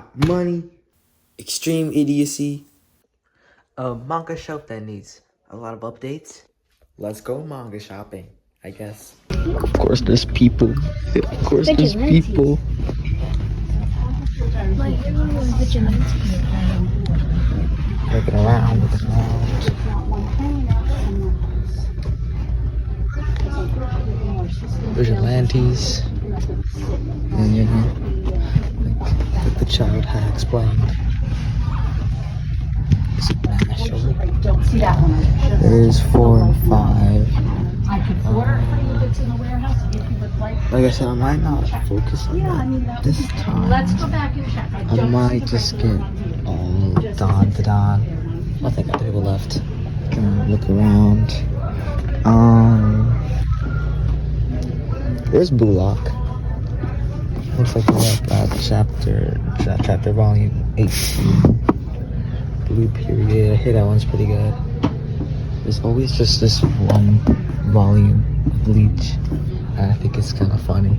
got money, extreme idiocy, a manga shelf that needs a lot of updates. Let's go manga shopping, I guess. Of course there's people. Of course there's people. Looking around, looking around. Vigilantes. And you know, like the child had explained. Don't see that one. There is 4 and 5. I could order it for you if it's in the warehouse if you would like. Like I said, I might not focus on that this time. Let's go back and check. I might just get all Dandadan. I think other people left. Gonna look around. There's Bullock. Looks like we're at that chapter volume 18. Blue Period. I hear that one's pretty good. There's always just this one volume of Bleach, and I think it's kind of funny.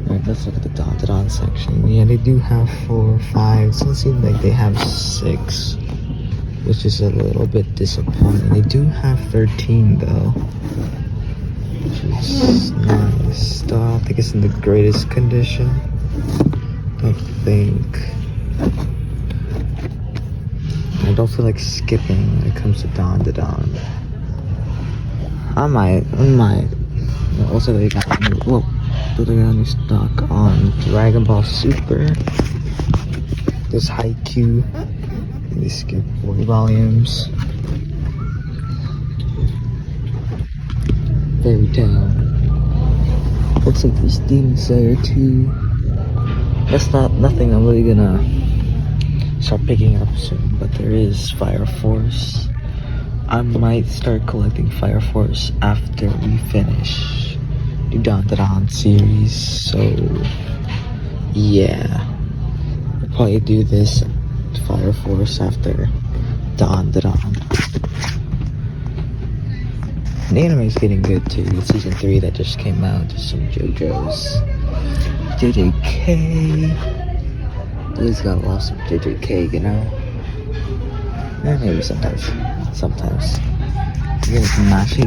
Alright, let's look at the Dandadan section. Yeah, they do have 4 or 5. It doesn't seem like they have 6, which is a little bit disappointing. They do have 13 though, which is nice. Still, I don't think it's in the greatest condition. I don't feel like skipping when it comes to Dandadan. I might. Also, they got new stock on Dragon Ball Super. There's Haikyuu. They skip 40 volumes. Fairy Tail. Looks like there's Demon Slayer 2. That's nothing I'm really gonna start picking up soon, but there is Fire Force. I might start collecting Fire Force after we finish the Dandadan series, so yeah, I'll probably do this Fire Force after Dandadan. The anime is getting good too. The season 3 that just came out, just some JoJo's. JJK. He's got lots of JJK, you know? Maybe sometimes.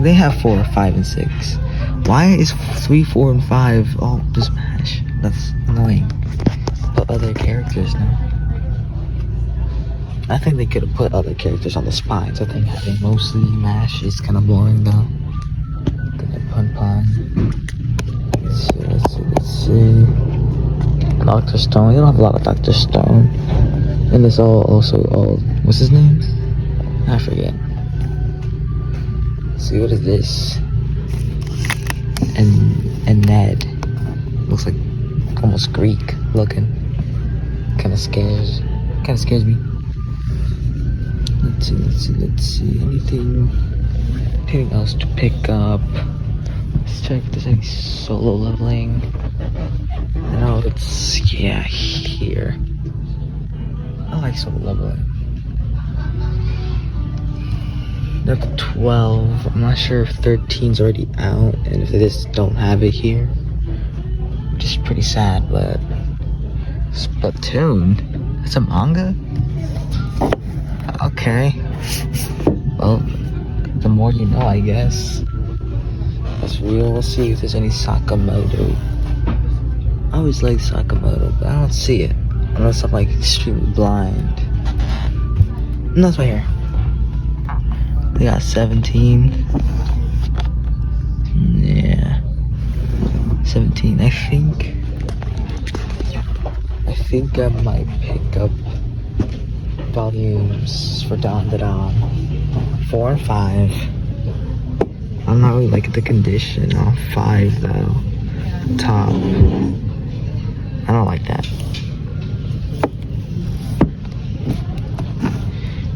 They have 4, 5, and 6. Why is 3, 4, and 5 all just MASH? That's annoying. Put other characters now. I think they could have put other characters on the spines. I think having mostly MASH is kind of boring though. Pun. Let's see. Dr. Stone. You don't have a lot of Dr. Stone. And it's also what's his name? I forget. Let's see, what is this? And Ned. Looks like almost Greek looking. Kinda scares me. Let's see. Anything else to pick up? Let's check if there's any solo leveling. No, it's here. I like solo leveling. They're up to 12. I'm not sure if 13's already out, and if they just don't have it here, which is pretty sad. But Splatoon, that's a manga. Okay. Well, the more you know, I guess. That's real. We'll see if there's any Sakamoto. I always like Sakamoto, but I don't see it. Unless I'm like extremely blind. And that's right here. They got 17. Yeah. 17. I think I might pick up volumes for Dandadan 4 and 5. I'm not really liking the condition on 5 though. Top. I don't like that.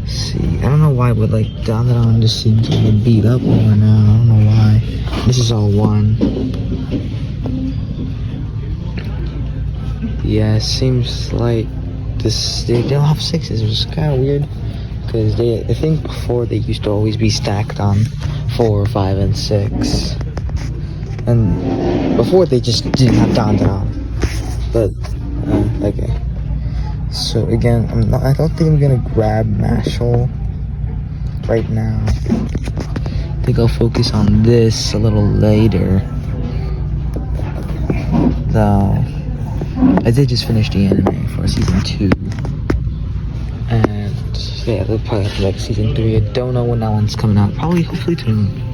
See, I don't know why, but like Dandadan just seems to get beat up more now. I don't know why. This is all 1. Yeah, it seems like they don't have 6s, which is kind of weird. Because I think before they used to always be stacked on 4, 5, and 6. And before they just didn't have Dandadan. But, okay. So again, I don't think I'm gonna grab Mashal right now. I think I'll focus on this a little later. Though I did just finish the anime for season 2. And yeah, they'll probably have to make season 3. I don't know when that one's coming out. Probably, hopefully,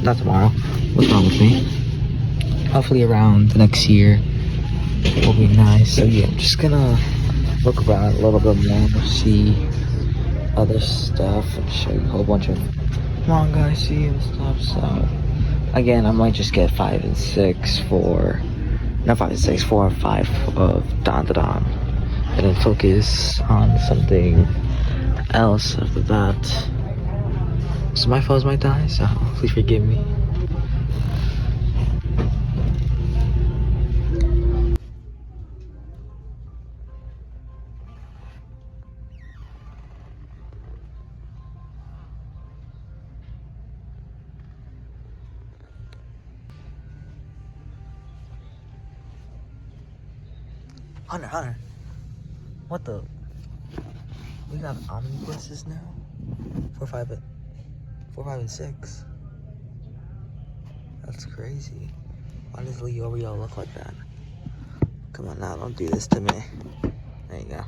not tomorrow. What's wrong with me? Hopefully around the next year will be nice. So yeah, I'm just gonna look around a little bit more, see other stuff, and show you a whole bunch of manga I see and stuff. So again, I might just get 5 and 6 for, not 5 and 6, 4 and 5 of Dandadan, and then focus on something else after that. So my phones might die, so please forgive me. Hunter, what the? We got omnibuses now? 4, 5, and 6. That's crazy. Why does Leo look like that? Come on now, don't do this to me. There you go.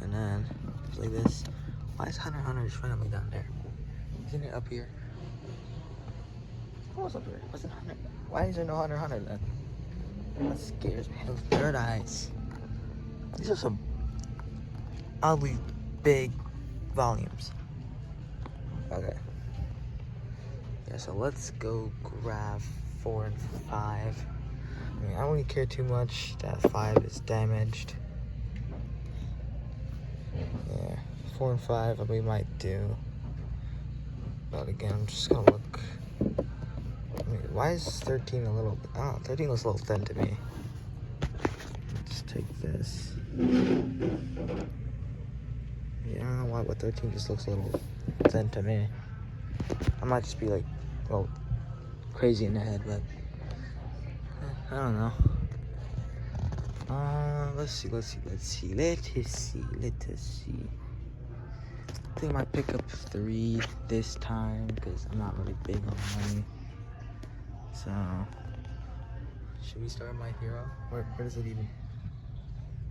And then, just like this. Why is Hunter just randomly down there? Isn't it up here? What was up here? Was it Hunter? Why is there no Hunter then? That scares me. Those third eyes. These are some oddly big volumes. Okay. Yeah, so let's go grab 4 and 5. I mean, I don't really care too much that 5 is damaged. Yeah, 4 and 5 we might do. But again, I'm just gonna look. I mean, why is 13 a little... Oh, 13 looks a little thin to me. Let's take this. Yeah, I don't know why, but 13 just looks a little thin to me. I might just be like, well, crazy in the head, but I don't know. Let's see. I think I might pick up 3 this time because I'm not really big on money. So, should we start My Hero? Where does it even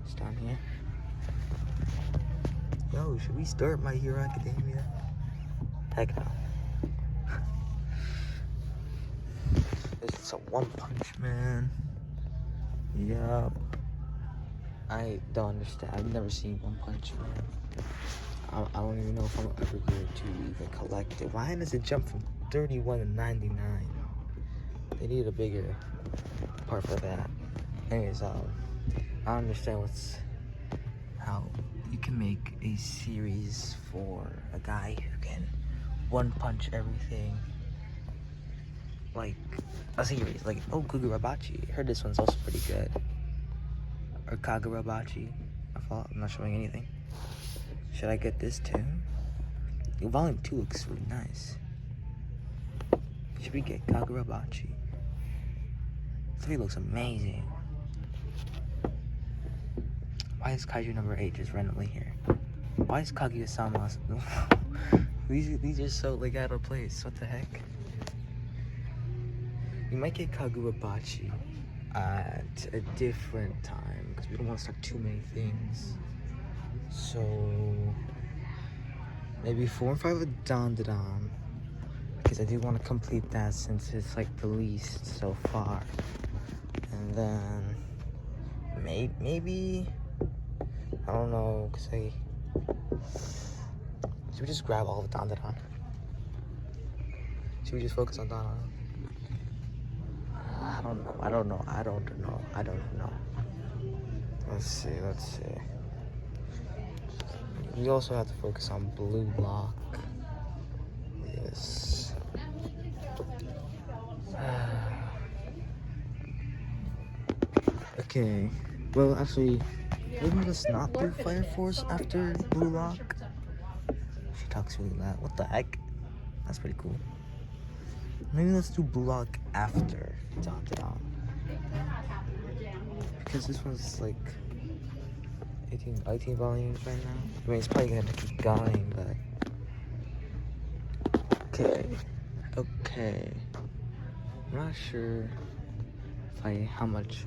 start here? Yo, should we start My Hero Academia? Heck no. This is a One Punch Man. Yup. I don't understand. I've never seen One Punch Man. I don't even know if I'm ever going to even collect it. Why does it jump from 31 to 99? They need a bigger part for that. Anyways, I don't understand how you can make a series for a guy who can one punch everything. Like a series, like Kagurabachi. I heard this one's also pretty good. Or Kagurabachi. I'm not showing anything. Should I get this too? Volume 2 looks really nice. Should we get Kagurabachi? 3 looks amazing. Why is Kaiju number 8 just randomly here? Why is Kaguya-sama? These are so like out of place. What the heck? We might get Kagurabachi at a different time because we don't want to start too many things. So maybe 4 and 5 of Dandadan because I do want to complete that since it's like the least so far. And then maybe I don't know, because should we just grab all of Dandadan? Should we just focus on Dandadan? I don't know. Let's see. We also have to focus on Blue Lock. Yes. Okay. Well, actually, maybe let's not do Fire Force after Blue Lock. She talks really loud. What the heck? That's pretty cool. Maybe let's do Blue Lock after Dandadan. Because this one's like 18 volumes right now. I mean, it's probably gonna have to keep going, but okay. I'm not sure how much.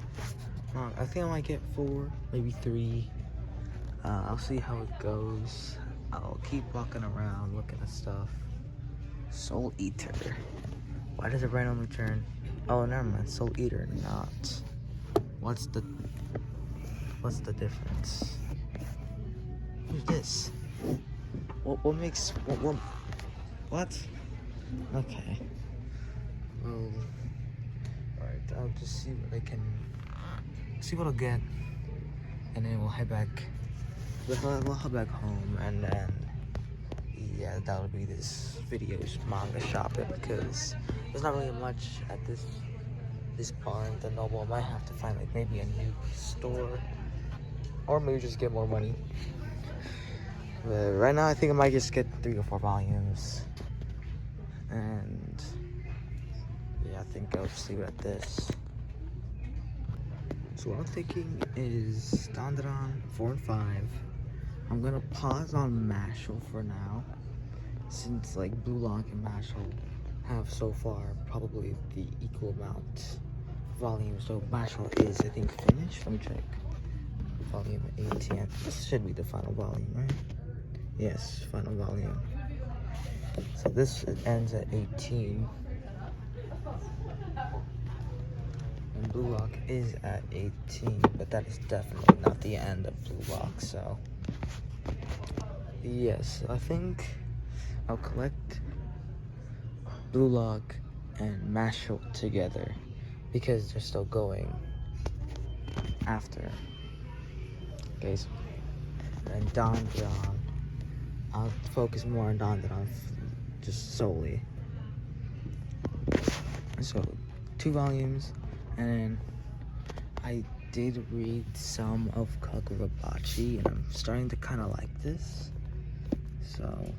I think I might get 4, maybe 3. I'll see how it goes. I'll keep walking around, looking at stuff. Soul Eater. Why does it randomly turn? Oh, never mind. Soul Eater, not. What's the difference? Who's this? What makes what? Okay. Well, alright. I'll just see what I can see what I'll get, and then we'll head back. We'll head back home, and then yeah, that'll be this video's manga shopping, because there's not really much at this bar in the Noble. I might have to find like maybe a new store, or maybe just get more money. But right now I think I might just get 3 or 4 volumes, and yeah, I think I'll just leave it at this. So what I'm thinking is Dandadan 4 and 5. I'm gonna pause on Mashal for now, since like Blue Lock and Mashal have so far probably the equal amount of volume. So Mashal is, I think, finished. Let me check. Volume 18. This should be the final volume, right? Yes, final volume. So this ends at 18. And Blue Lock is at 18, but that is definitely not the end of Blue Lock, so yes, I think I'll collect Blue Lock and Mashal together because they're still going after. Okay, so, and Dandadan, I'll focus more on Dandadan just solely. So 2 volumes, and I did read some of Kagurabachi, and I'm starting to kind of like this. So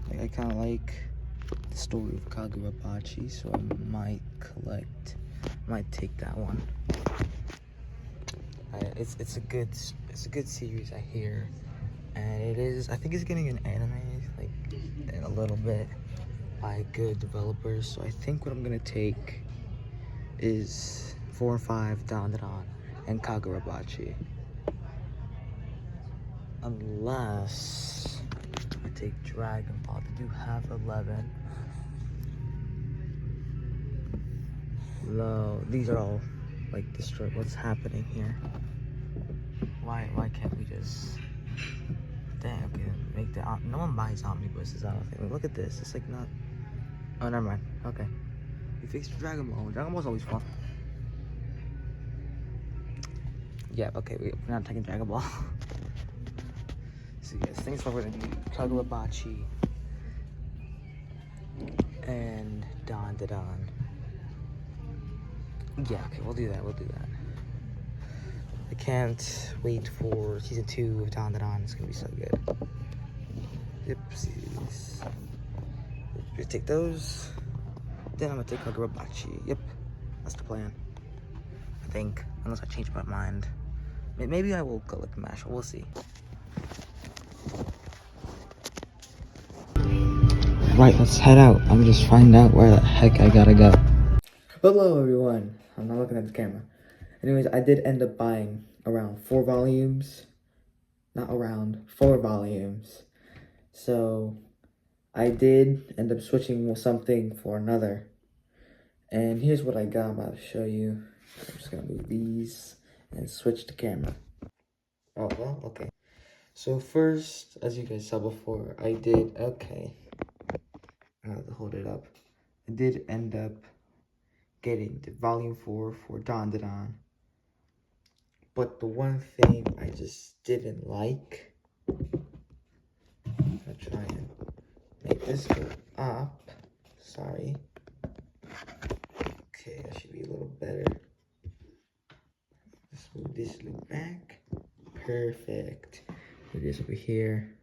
like, I kind of like the story of Kagurabachi, so I might take that one. It's a good series, I hear, and it is. I think it's getting an anime like in a little bit by good developers. So I think what I'm gonna take is 4 and 5, Dandadan, and Kagurabachi. Unless I take Dragon Ball. They do have 11. No, these are all like destroyed. What's happening here? Why can't we just? Dang, okay, make the no one buys omnibuses. I don't think. Look at this. It's like not. Oh, never mind. Okay, we fixed Dragon Ball. Dragon Ball's always fun. Yeah. Okay, we're not taking Dragon Ball. So yes, things we're gonna do Kagurabachi and Dandadan. Yeah. Okay, we'll do that. I can't wait for season 2 of Dandadan. It's gonna be so good. Yipsies. We take those. Then I'm gonna take Kagurabachi. Yep, that's the plan. I think, unless I change my mind. Maybe I will go with Mashal. We'll see. Right, let's head out. I'm just find out where the heck I gotta go. Hello, everyone. I'm not looking at the camera. Anyways, I did end up buying around 4 volumes. Not around, 4 volumes. So I did end up switching something for another. And here's what I got. I'm about to show you. I'm just gonna move these and switch the camera. Oh, well, okay. So first, as you guys saw before, I did, okay. I have to hold it up. I did end up getting the volume 4 for Dandadan. But the one thing I just didn't like, I'm gonna try and make this go up. Sorry. Okay, that should be a little better. Let's move this loop back. Perfect. Move this over here.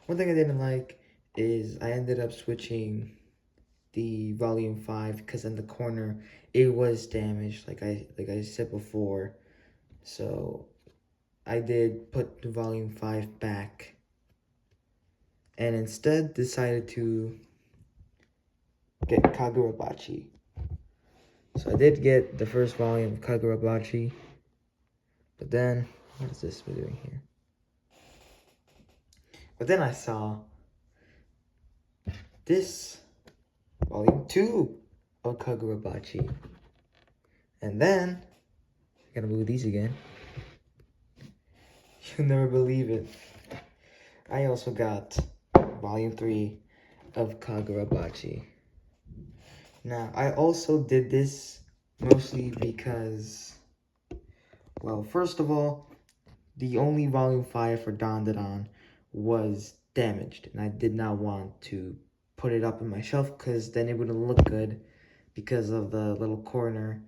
One thing I didn't like is I ended up switching the volume 5 because in the corner it was damaged, like I said before. So I did put the volume 5 back and instead decided to get Kagurabachi. So I did get the first volume of Kagurabachi, but then, what is this we're doing here? But then I saw this volume 2 of Kagurabachi. And then, I gotta move these again. You'll never believe it. I also got volume 3 of Kagurabachi. Now, I also did this mostly because, well, first of all, the only volume 5 for Dandadan was damaged, and I did not want to put it up on my shelf because then it wouldn't look good because of the little corner.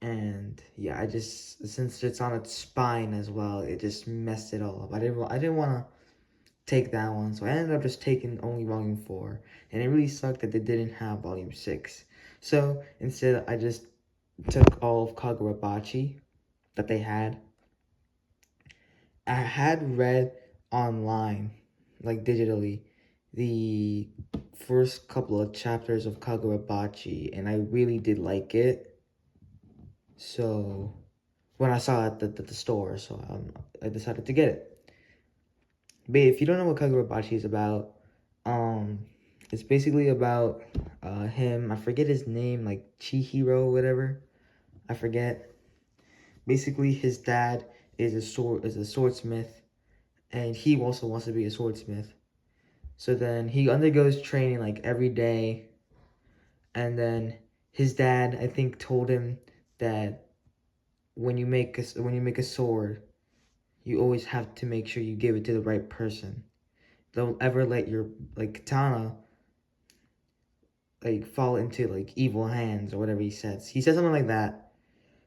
And yeah, I just, since it's on its spine as well, it just messed it all up. I didn't want to take that one, so I ended up just taking only volume 4, and it really sucked that they didn't have volume 6. So instead, I just took all of Kagurabachi that they had. I had read online, like digitally, the first couple of chapters of Kagurabachi, and I really did like it. So when I saw it at the store, so I decided to get it. But if you don't know what Kagurabachi is about, it's basically about him. I forget his name, like Chihiro, whatever. I forget. Basically, his dad is a swordsmith, and he also wants to be a swordsmith. So then he undergoes training like every day, and then his dad, I think, told him that when you make a sword, you always have to make sure you give it to the right person. Don't ever let your katana fall into evil hands or whatever he says. He said something like that.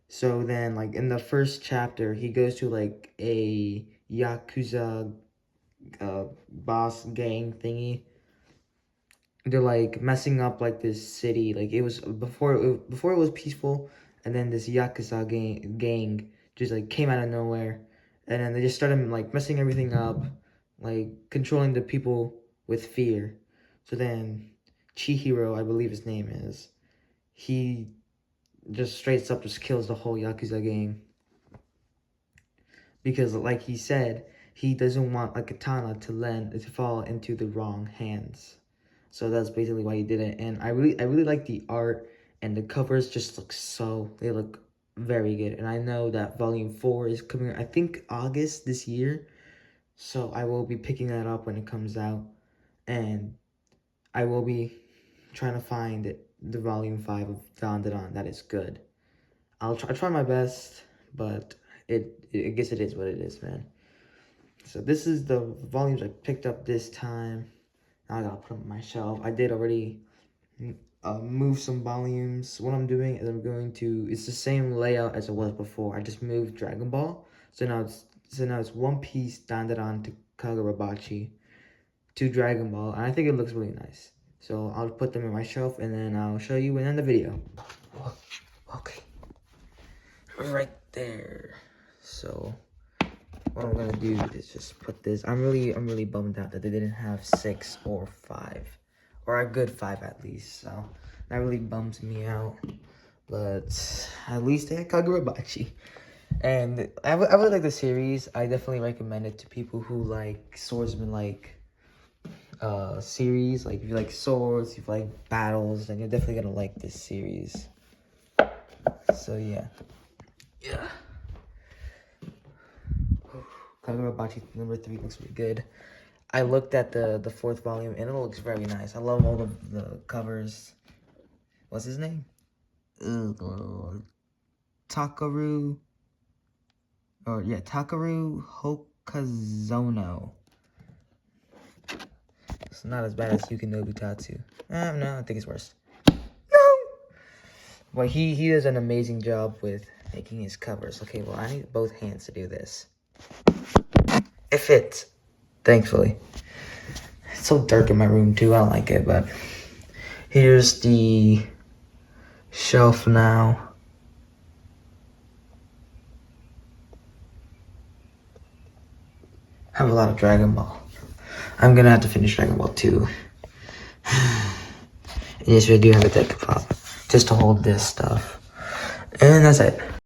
So then in the first chapter, he goes to a Yakuza boss gang thingy. They're messing up this city. It was before it was peaceful, and then this Yakuza gang just came out of nowhere, and then they just started messing everything up, controlling the people with fear. So then Chihiro, I believe his name is, he just straight up just kills the whole Yakuza gang. Because like he said, he doesn't want a katana to fall into the wrong hands. So that's basically why he did it. And I really like the art, and the covers just they look very good. And I know that volume 4 is coming, I think August this year. So I will be picking that up when it comes out. And I will be trying to find the volume 5 of Dandadan that is good. I'll try my best, but I guess it is what it is, man. So this is the volumes I picked up this time. Now I gotta put them on my shelf. I did already move some volumes. What I'm doing is it's the same layout as it was before. I just moved Dragon Ball. So now it's One Piece, Dandadan to Kagurabachi to Dragon Ball. And I think it looks really nice. So I'll put them in my shelf, and then I'll show you in the video. Okay. Right there. So what I'm gonna do is just put this. I'm really bummed out that they didn't have 6 or 5, or a good 5 at least. So that really bums me out. But at least they had Kagurabachi, and I really like the series. I definitely recommend it to people who like swordsman series. If you like swords, if you like battles, then you're definitely gonna like this series. So yeah. Kagurabachi number 3 looks really good. I looked at the 4th volume, and it looks very nice. I love all the covers. What's his name? Takaru Hokazono. It's not as bad as Yukinobu Tatsu. No, I think it's worse. No! But he does an amazing job with making his covers. Okay, well, I need both hands to do this. It fits, thankfully. It's so dark in my room too, I don't like it, but here's the shelf now. have a lot of Dragon Ball. I'm gonna have to finish Dragon Ball 2. And yes, we do have a deck of pop just to hold this stuff. And that's it.